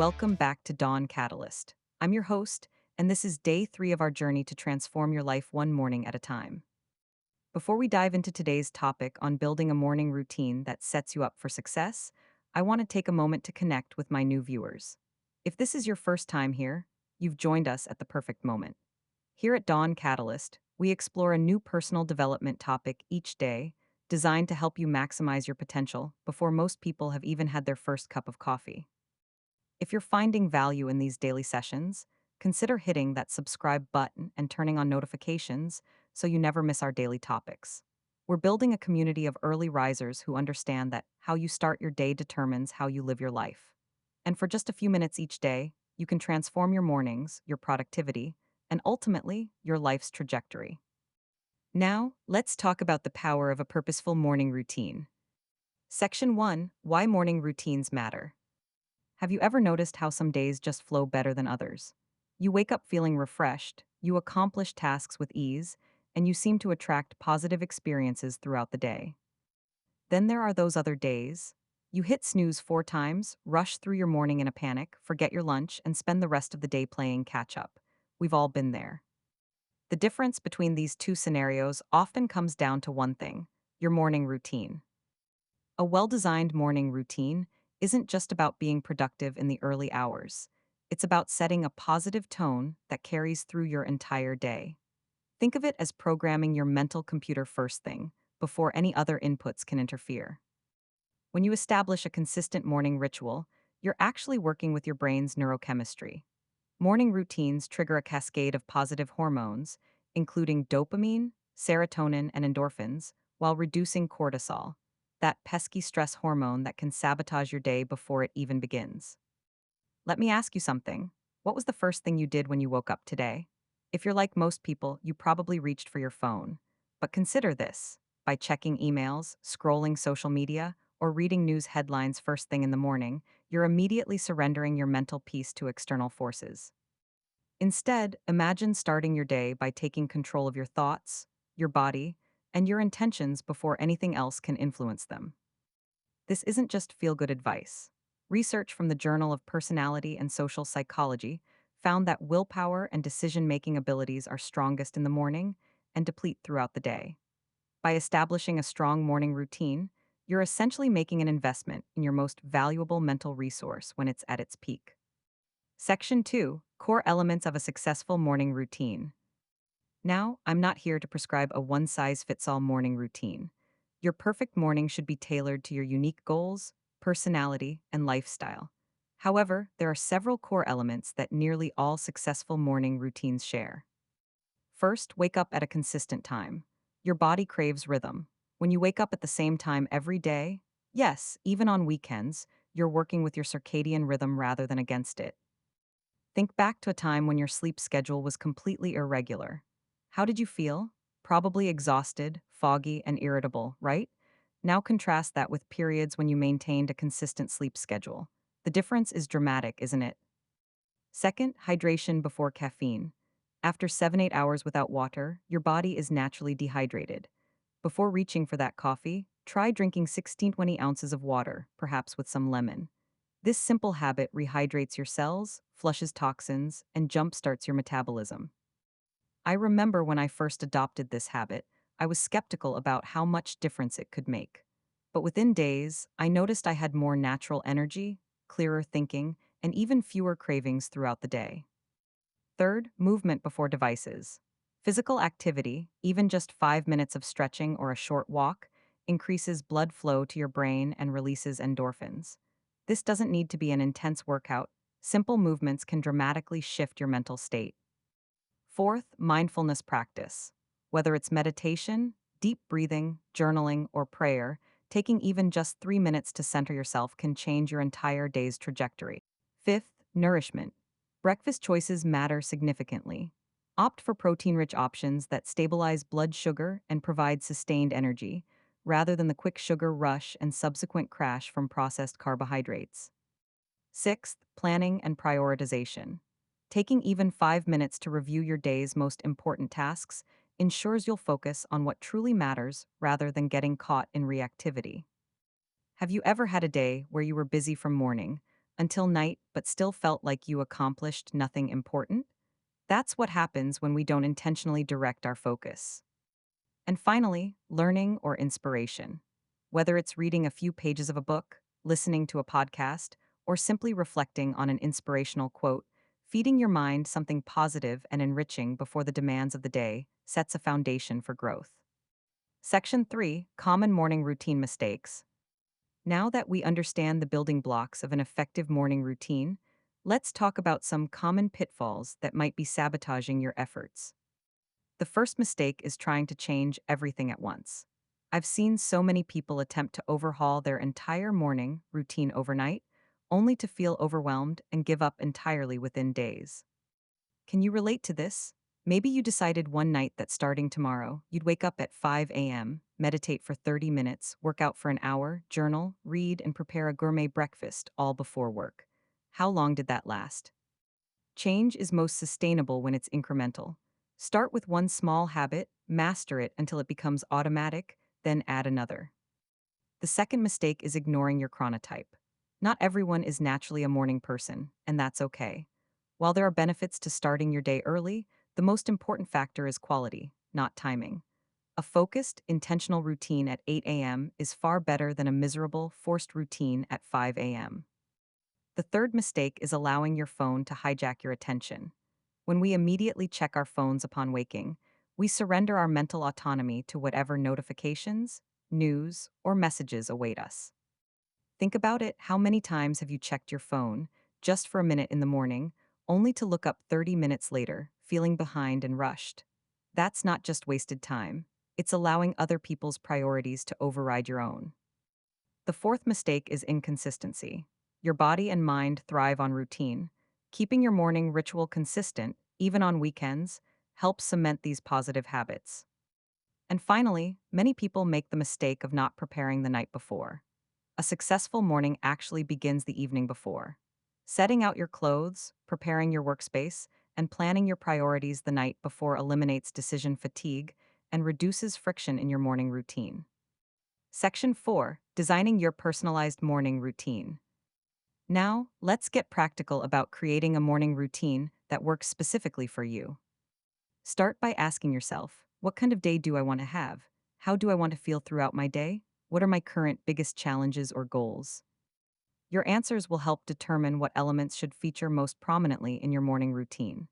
Welcome back to Dawn Catalyst. I'm your host, and this is day 3 of our journey to transform your life one morning at a time. Before we dive into today's topic on building a morning routine that sets you up for success, I want to take a moment to connect with my new viewers. If this is your first time here, you've joined us at the perfect moment. Here at Dawn Catalyst, we explore a new personal development topic each day designed to help you maximize your potential before most people have even had their first cup of coffee. If you're finding value in these daily sessions, consider hitting that subscribe button and turning on notifications so you never miss our daily topics. We're building a community of early risers who understand that how you start your day determines how you live your life. And for just a few minutes each day, you can transform your mornings, your productivity, and ultimately, your life's trajectory. Now, let's talk about the power of a purposeful morning routine. Section 1: Why Morning Routines Matter. Have you ever noticed how some days just flow better than others? You wake up feeling refreshed, you accomplish tasks with ease, and you seem to attract positive experiences throughout the day. Then there are those other days. You hit snooze 4 times, rush through your morning in a panic, forget your lunch, and spend the rest of the day playing catch up. We've all been there. The difference between these two scenarios often comes down to one thing: your morning routine. A well designed morning routine isn't just about being productive in the early hours, it's about setting a positive tone that carries through your entire day. Think of it as programming your mental computer first thing, before any other inputs can interfere. When you establish a consistent morning ritual, you're actually working with your brain's neurochemistry. Morning routines trigger a cascade of positive hormones, including dopamine, serotonin, and endorphins, while reducing cortisol, that pesky stress hormone that can sabotage your day before it even begins. Let me ask you something. What was the first thing you did when you woke up today? If you're like most people, you probably reached for your phone. But consider this: by checking emails, scrolling social media, or reading news headlines first thing in the morning, you're immediately surrendering your mental peace to external forces. Instead, imagine starting your day by taking control of your thoughts, your body, and your intentions before anything else can influence them. This isn't just feel good advice. Research from the Journal of Personality and Social Psychology found that willpower and decision making abilities are strongest in the morning and deplete throughout the day. By establishing a strong morning routine, you're essentially making an investment in your most valuable mental resource when it's at its peak. Section 2: Core Elements of a Successful Morning Routine. Now, I'm not here to prescribe a one size fits all morning routine. Your perfect morning should be tailored to your unique goals, personality, and lifestyle. However, there are several core elements that nearly all successful morning routines share. First, wake up at a consistent time. Your body craves rhythm. When you wake up at the same time every day, yes, even on weekends, you're working with your circadian rhythm rather than against it. Think back to a time when your sleep schedule was completely irregular. How did you feel? Probably exhausted, foggy, and irritable, right? Now contrast that with periods when you maintained a consistent sleep schedule. The difference is dramatic, isn't it? Second, hydration before caffeine. After 7 8 hours without water, your body is naturally dehydrated. Before reaching for that coffee, try drinking 16 to 20 ounces of water, perhaps with some lemon. This simple habit rehydrates your cells, flushes toxins, and jumpstarts your metabolism. I remember when I first adopted this habit, I was skeptical about how much difference it could make. But within days, I noticed I had more natural energy, clearer thinking, and even fewer cravings throughout the day. Third, movement before devices. Physical activity, even just 5 minutes of stretching or a short walk, increases blood flow to your brain and releases endorphins. This doesn't need to be an intense workout. Simple movements can dramatically shift your mental state. Fourth, mindfulness practice. Whether it's meditation, deep breathing, journaling, or prayer, taking even just 3 minutes to center yourself can change your entire day's trajectory. Fifth, nourishment. Breakfast choices matter significantly. Opt for protein rich options that stabilize blood sugar and provide sustained energy, rather than the quick sugar rush and subsequent crash from processed carbohydrates. Sixth, planning and prioritization. Taking even 5 minutes to review your day's most important tasks ensures you'll focus on what truly matters rather than getting caught in reactivity. Have you ever had a day where you were busy from morning, until night but still felt like you accomplished nothing important? That's what happens when we don't intentionally direct our focus. And finally, learning or inspiration. Whether it's reading a few pages of a book, listening to a podcast, or simply reflecting on an inspirational quote, feeding your mind something positive and enriching before the demands of the day sets a foundation for growth. Section 3, Common Morning Routine Mistakes. Now that we understand the building blocks of an effective morning routine, let's talk about some common pitfalls that might be sabotaging your efforts. The first mistake is trying to change everything at once. I've seen so many people attempt to overhaul their entire morning routine overnight, only to feel overwhelmed and give up entirely within days. Can you relate to this? Maybe you decided one night that starting tomorrow, you'd wake up at 5 a.m., meditate for 30 minutes, work out for an hour, journal, read, and prepare a gourmet breakfast all before work. How long did that last? Change is most sustainable when it's incremental. Start with one small habit, master it until it becomes automatic, then add another. The second mistake is ignoring your chronotype. Not everyone is naturally a morning person, and that's okay. While there are benefits to starting your day early, the most important factor is quality, not timing. A focused, intentional routine at 8 a.m. is far better than a miserable, forced routine at 5 a.m. The third mistake is allowing your phone to hijack your attention. When we immediately check our phones upon waking, we surrender our mental autonomy to whatever notifications, news, or messages await us. Think about it: how many times have you checked your phone, just for a minute in the morning, only to look up 30 minutes later, feeling behind and rushed? That's not just wasted time, it's allowing other people's priorities to override your own. The fourth mistake is inconsistency. Your body and mind thrive on routine. Keeping your morning ritual consistent, even on weekends, helps cement these positive habits. And finally, many people make the mistake of not preparing the night before. A successful morning actually begins the evening before. Setting out your clothes, preparing your workspace, and planning your priorities the night before eliminates decision fatigue and reduces friction in your morning routine. Section 4, Designing Your Personalized Morning Routine. Now, let's get practical about creating a morning routine that works specifically for you. Start by asking yourself, what kind of day do I want to have? How do I want to feel throughout my day? What are my current biggest challenges or goals? Your answers will help determine what elements should feature most prominently in your morning routine.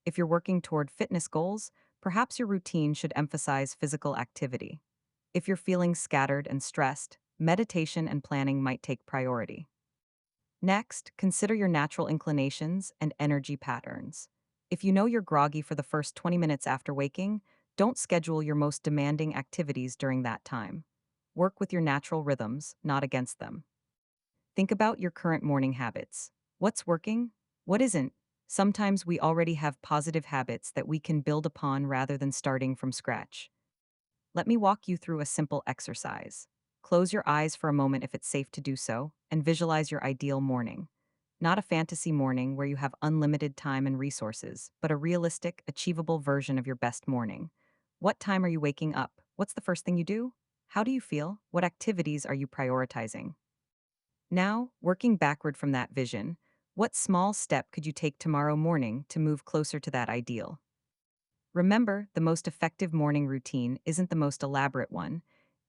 If you're working toward fitness goals, perhaps your routine should emphasize physical activity. If you're feeling scattered and stressed, meditation and planning might take priority. Next, consider your natural inclinations and energy patterns. If you know you're groggy for the first 20 minutes after waking, don't schedule your most demanding activities during that time. Work with your natural rhythms, not against them. Think about your current morning habits. What's working? What isn't? Sometimes we already have positive habits that we can build upon rather than starting from scratch. Let me walk you through a simple exercise. Close your eyes for a moment if it's safe to do so, and visualize your ideal morning. Not a fantasy morning where you have unlimited time and resources, but a realistic, achievable version of your best morning. What time are you waking up? What's the first thing you do? How do you feel? What activities are you prioritizing? Now, working backward from that vision, what small step could you take tomorrow morning to move closer to that ideal? Remember, the most effective morning routine isn't the most elaborate one,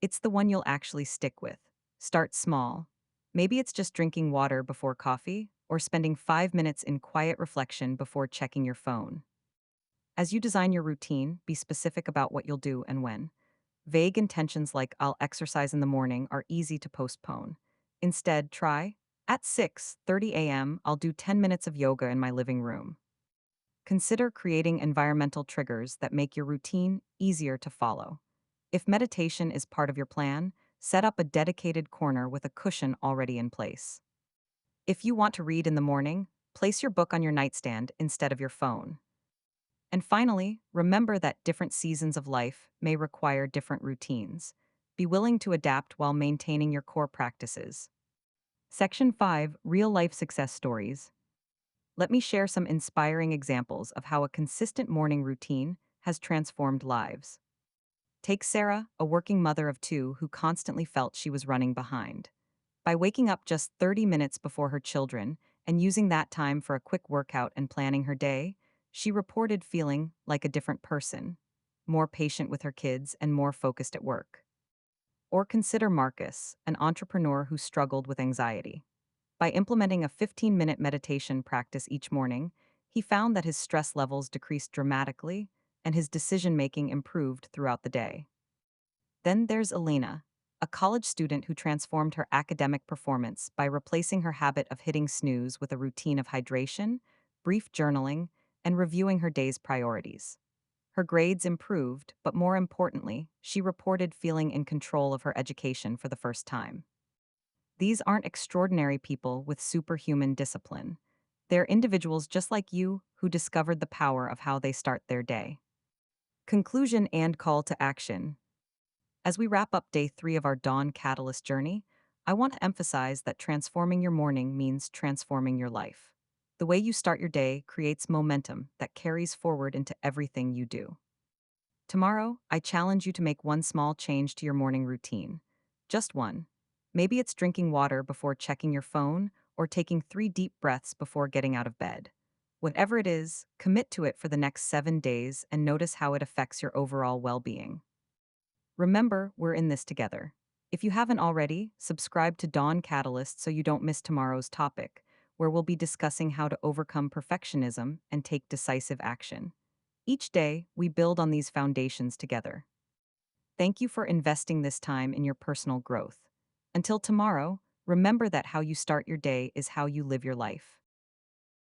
it's the one you'll actually stick with. Start small. Maybe it's just drinking water before coffee, or spending 5 minutes in quiet reflection before checking your phone. As you design your routine, be specific about what you'll do and when. Vague intentions like "I'll exercise in the morning" are easy to postpone. Instead, try, at 6:30 a.m., I'll do 10 minutes of yoga in my living room. Consider creating environmental triggers that make your routine easier to follow. If meditation is part of your plan, set up a dedicated corner with a cushion already in place. If you want to read in the morning, place your book on your nightstand instead of your phone. And finally, remember that different seasons of life may require different routines. Be willing to adapt while maintaining your core practices. Section 5, Real Life Success Stories. Let me share some inspiring examples of how a consistent morning routine has transformed lives. Take Sarah, a working mother of two who constantly felt she was running behind. By waking up just 30 minutes before her children and using that time for a quick workout and planning her day, she reported feeling like a different person, more patient with her kids and more focused at work. Or consider Marcus, an entrepreneur who struggled with anxiety. By implementing a 15-minute meditation practice each morning, he found that his stress levels decreased dramatically and his decision making improved throughout the day. Then there's Elena, a college student who transformed her academic performance by replacing her habit of hitting snooze with a routine of hydration, brief journaling, and reviewing her day's priorities. Her grades improved, but more importantly, she reported feeling in control of her education for the first time. These aren't extraordinary people with superhuman discipline. They're individuals just like you who discovered the power of how they start their day. Conclusion and call to action. As we wrap up day 3 of our Dawn Catalyst journey, I want to emphasize that transforming your morning means transforming your life. The way you start your day creates momentum that carries forward into everything you do. Tomorrow, I challenge you to make one small change to your morning routine. Just one. Maybe it's drinking water before checking your phone or taking 3 deep breaths before getting out of bed. Whatever it is, commit to it for the next 7 days and notice how it affects your overall well being. Remember, we're in this together. If you haven't already, subscribe to Dawn Catalyst so you don't miss tomorrow's topic, where we'll be discussing how to overcome perfectionism and take decisive action. Each day, we build on these foundations together. Thank you for investing this time in your personal growth. Until tomorrow, remember that how you start your day is how you live your life.